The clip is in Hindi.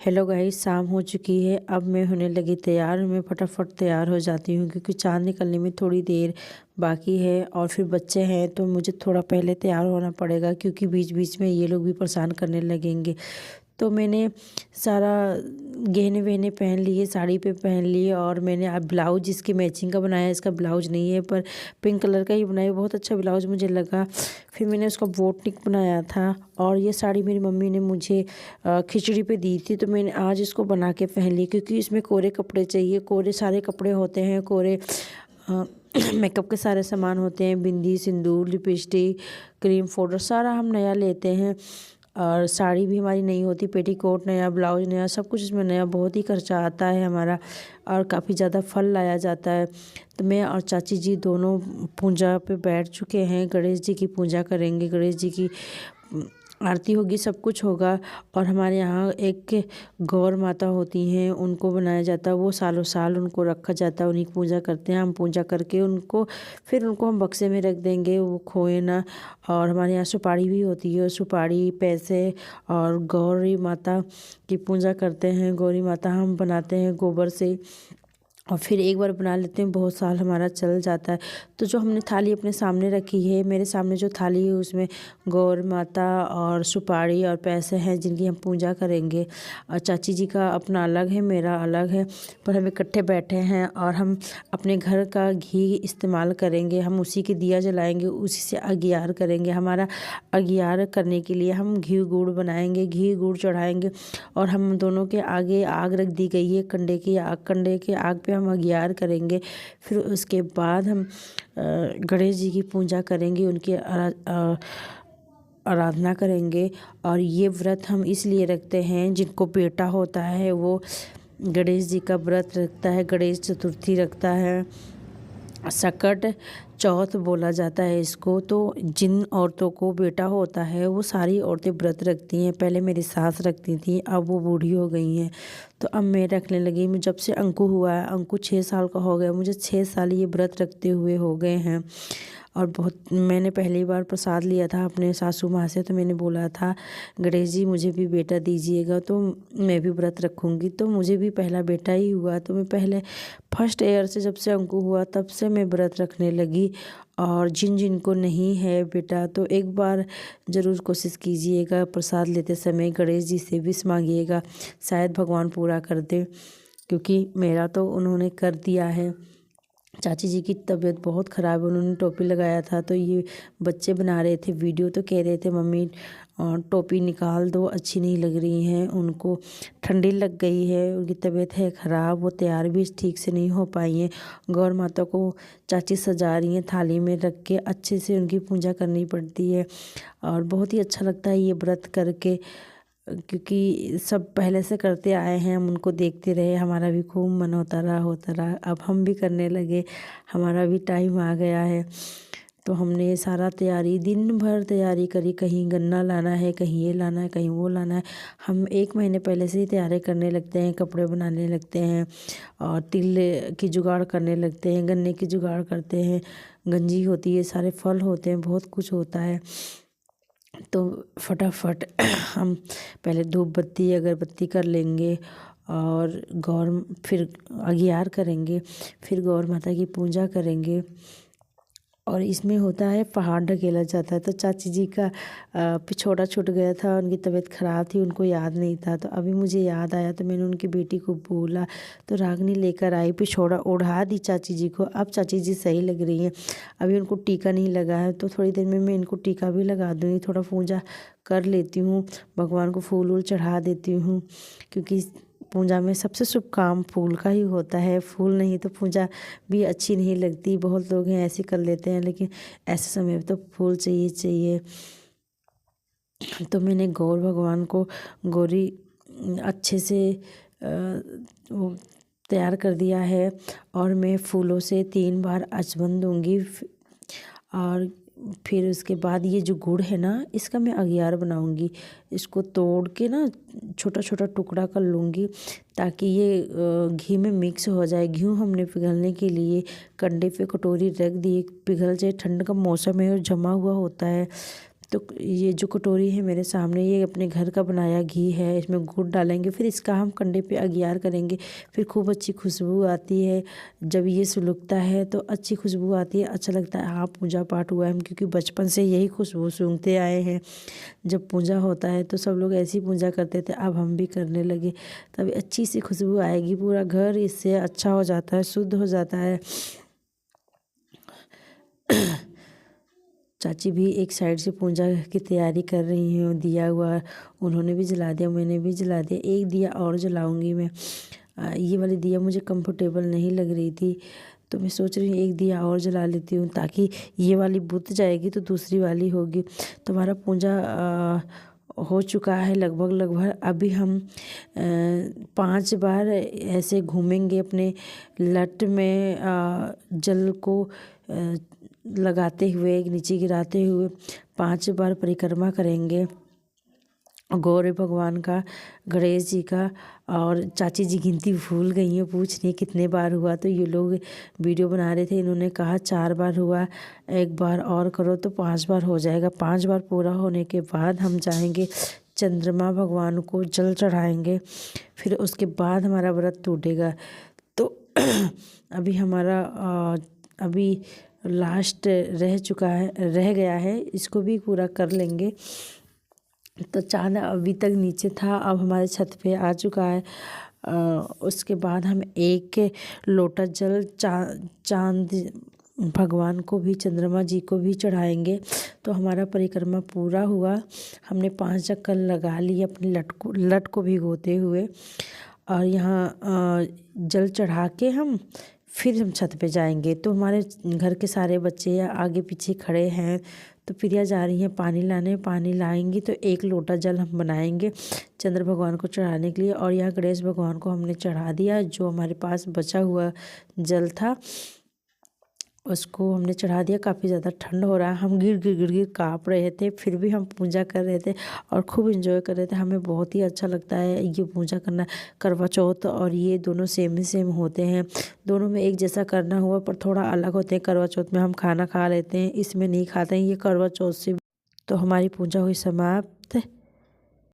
हेलो गाइस, शाम हो चुकी है। अब मैं होने लगी तैयार। मैं फटाफट तैयार हो जाती हूँ क्योंकि चाँद निकलने में थोड़ी देर बाकी है और फिर बच्चे हैं तो मुझे थोड़ा पहले तैयार होना पड़ेगा क्योंकि बीच बीच में ये लोग भी परेशान करने लगेंगे। तो मैंने सारा गहने वहने पहन लिए, साड़ी पे पहन लिए और मैंने अब ब्लाउज इसकी मैचिंग का बनाया। इसका ब्लाउज नहीं है पर पिंक कलर का ही बनाया, बहुत अच्छा ब्लाउज मुझे लगा। फिर मैंने उसका बोट नेक बनाया था और ये साड़ी मेरी मम्मी ने मुझे खिचड़ी पे दी थी, तो मैंने आज इसको बना के पहन ली क्योंकि इसमें कोरे कपड़े चाहिए। कोरे सारे कपड़े होते हैं, कोरे मेकअप के सारे सामान होते हैं, बिंदी, सिंदूर, लिपस्टिक, क्रीम पाउडर सारा हम नया लेते हैं। और साड़ी भी हमारी नई होती, पेटीकोट नया, ब्लाउज नया, सब कुछ इसमें नया। बहुत ही खर्चा आता है हमारा और काफ़ी ज़्यादा फल लाया जाता है। तो मैं और चाची जी दोनों पूजा पे बैठ चुके हैं। गणेश जी की पूजा करेंगे, गणेश जी की आरती होगी, सब कुछ होगा। और हमारे यहाँ एक गौर माता होती हैं, उनको बनाया जाता है। वो सालों साल उनको रखा जाता है, उन्हीं की पूजा करते हैं। हम पूजा करके उनको फिर उनको हम बक्से में रख देंगे, वो खोए ना। और हमारे यहाँ सुपारी भी होती है, सुपारी, पैसे और गौरी माता की पूजा करते हैं। गौरी माता हम बनाते हैं गोबर से और फिर एक बार बना लेते हैं, बहुत साल हमारा चल जाता है। तो जो हमने थाली अपने सामने रखी है, मेरे सामने जो थाली है उसमें गौर माता और सुपारी और पैसे हैं जिनकी हम पूजा करेंगे। और चाची जी का अपना अलग है, मेरा अलग है, पर हम इकट्ठे बैठे हैं और हम अपने घर का घी इस्तेमाल करेंगे। हम उसी के दिया जलाएंगे, उसी से अगियार करेंगे। हमारा अगियार करने के लिए हम घी गुड़ बनाएंगे, घी गुड़ चढ़ाएंगे और हम दोनों के आगे आग रख दी गई है, कंडे की आग। कंडे के आग पे हम अगियार करेंगे। फिर उसके बाद हम गणेश जी की पूजा करेंगे, उनकी आराधना करेंगे। और ये व्रत हम इसलिए रखते हैं, जिनको बेटा होता है वो गणेश जी का व्रत रखता है, गणेश चतुर्थी रखता है। सकट चौथ बोला जाता है इसको। तो जिन औरतों को बेटा होता है वो सारी औरतें व्रत रखती हैं। पहले मेरी सास रखती थी, अब वो बूढ़ी हो गई हैं तो अब मैं रखने लगी। मैं जब से अंकु हुआ है, अंकु 6 साल का हो गया, मुझे 6 साल ये व्रत रखते हुए हो गए हैं। और बहुत मैंने पहली बार प्रसाद लिया था अपने सासू माँ से, तो मैंने बोला था गणेश जी मुझे भी बेटा दीजिएगा तो मैं भी व्रत रखूँगी। तो मुझे भी पहला बेटा ही हुआ, तो मैं पहले फर्स्ट ईयर से जब से अंकु हुआ तब से मैं व्रत रखने लगी। और जिन जिन को नहीं है बेटा तो एक बार ज़रूर कोशिश कीजिएगा, प्रसाद लेते समय गणेश जी से विश मांगिएगा, शायद भगवान पूरा कर दे, क्योंकि मेरा तो उन्होंने कर दिया है। चाची जी की तबीयत बहुत ख़राब है, उन्होंने टोपी लगाया था तो ये बच्चे बना रहे थे वीडियो, तो कह रहे थे मम्मी टोपी निकाल दो, अच्छी नहीं लग रही हैं, उनको ठंडी लग गई है, उनकी तबीयत है ख़राब, वो तैयार भी ठीक से नहीं हो पाई हैं। गौर माता को चाची सजा रही हैं, थाली में रख के अच्छे से उनकी पूजा करनी पड़ती है। और बहुत ही अच्छा लगता है ये व्रत करके, क्योंकि सब पहले से करते आए हैं, हम उनको देखते रहे, हमारा भी खूब मन होता रहा। अब हम भी करने लगे, हमारा भी टाइम आ गया है। तो हमने सारा तैयारी दिन भर तैयारी करी, कहीं गन्ना लाना है, कहीं ये लाना है, कहीं वो लाना है। हम 1 महीने पहले से ही तैयारी करने लगते हैं, कपड़े बनाने लगते हैं और तिल की जुगाड़ करने लगते हैं, गन्ने की जुगाड़ करते हैं, गंजी होती है, सारे फल होते हैं, बहुत कुछ होता है। तो फटाफट हम पहले धूप बत्ती अगरबत्ती कर लेंगे और फिर अगियार करेंगे, फिर गौर माता की पूजा करेंगे। और इसमें होता है पहाड़ ढकेला जाता है। तो चाची जी का पिछौड़ा छूट गया था, उनकी तबीयत ख़राब थी, उनको याद नहीं था, तो अभी मुझे याद आया तो मैंने उनकी बेटी को बोला, तो रागनी लेकर आई, पिछौड़ा ओढ़ा दी चाची जी को। अब चाची जी सही लग रही हैं। अभी उनको टीका नहीं लगा है, तो थोड़ी देर में मैं इनको टीका भी लगा दूँगी। थोड़ा पूजा कर लेती हूँ, भगवान को फूल वूल चढ़ा देती हूँ, क्योंकि पूजा में सबसे शुभ काम फूल का ही होता है। फूल नहीं तो पूजा भी अच्छी नहीं लगती। बहुत लोग हैं ऐसे कर लेते हैं, लेकिन ऐसे समय में तो फूल चाहिए चाहिए। तो मैंने गौर भगवान को गौरी अच्छे से वो तैयार कर दिया है और मैं फूलों से 3 बार अचमन दूँगी। और फिर उसके बाद ये जो गुड़ है ना, इसका मैं अगियार बनाऊंगी। इसको तोड़ के ना छोटा छोटा टुकड़ा कर लूँगी ताकि ये घी में मिक्स हो जाए। घी हमने पिघलने के लिए कंडे पे कटोरी रख दी, पिघल जाए। ठंड का मौसम है और जमा हुआ होता है तो ये जो कटोरी है मेरे सामने, ये अपने घर का बनाया घी है, इसमें गुड़ डालेंगे, फिर इसका हम कंडे पे अगियार करेंगे, फिर खूब अच्छी खुशबू आती है। जब ये सुलगता है तो अच्छी खुशबू आती है, अच्छा लगता है। हाँ, पूजा पाठ हुआ है, हम क्योंकि बचपन से यही खुशबू सूंघते आए हैं। जब पूजा होता है तो सब लोग ऐसी पूजा करते थे, अब हम भी करने लगे, तब अच्छी सी खुशबू आएगी, पूरा घर इससे अच्छा हो जाता है, शुद्ध हो जाता है। चाची भी एक साइड से पूजा की तैयारी कर रही हैं, दिया हुआ उन्होंने भी जला दिया, मैंने भी जला दिया। एक दिया और जलाऊंगी मैं। ये वाली दिया मुझे कंफर्टेबल नहीं लग रही थी, तो मैं सोच रही हूँ एक दिया और जला लेती हूँ, ताकि ये वाली बुझ जाएगी तो दूसरी वाली होगी। तो हमारा पूजा हो चुका है लगभग। अभी हम 5 बार ऐसे घूमेंगे अपने लट में, जल को लगाते हुए, नीचे गिराते हुए 5 बार परिक्रमा करेंगे गौरी भगवान का, गणेश जी का। और चाची जी गिनती भूल गई हैं, पूछ रही कितने बार हुआ। तो ये लोग वीडियो बना रहे थे, इन्होंने कहा 4 बार हुआ, एक बार और करो तो 5 बार हो जाएगा। 5 बार पूरा होने के बाद हम जाएंगे चंद्रमा भगवान को जल चढ़ाएंगे, फिर उसके बाद हमारा व्रत टूटेगा। तो अभी हमारा अभी लास्ट रह गया है, इसको भी पूरा कर लेंगे। तो चाँद अभी तक नीचे था, अब हमारे छत पे आ चुका है। उसके बाद हम 1 लोटा जल चाँद भगवान को भी, चंद्रमा जी को भी चढ़ाएंगे। तो हमारा परिक्रमा पूरा हुआ। हमने 5 चक्कर लगा लिए अपने लट को भिगोते हुए, और यहाँ जल चढ़ा के हम फिर हम छत पे जाएंगे। तो हमारे घर के सारे बच्चे आगे पीछे खड़े हैं, तो प्रिया जा रही हैं पानी लाने, पानी लाएंगी तो 1 लोटा जल हम बनाएंगे चंद्र भगवान को चढ़ाने के लिए। और यहाँ गणेश भगवान को हमने चढ़ा दिया, जो हमारे पास बचा हुआ जल था उसको हमने चढ़ा दिया। काफ़ी ज़्यादा ठंड हो रहा है, हम गिर काँप रहे थे, फिर भी हम पूजा कर रहे थे और खूब एंजॉय कर रहे थे। हमें बहुत ही अच्छा लगता है ये पूजा करना। करवा चौथ और ये दोनों सेम ही सेम होते हैं, दोनों में एक जैसा करना हुआ पर थोड़ा अलग होते हैं। करवा चौथ में हम खाना खा लेते हैं, इसमें नहीं खाते हैं, ये करवा चौथ से। तो हमारी पूजा हुई समाप्त।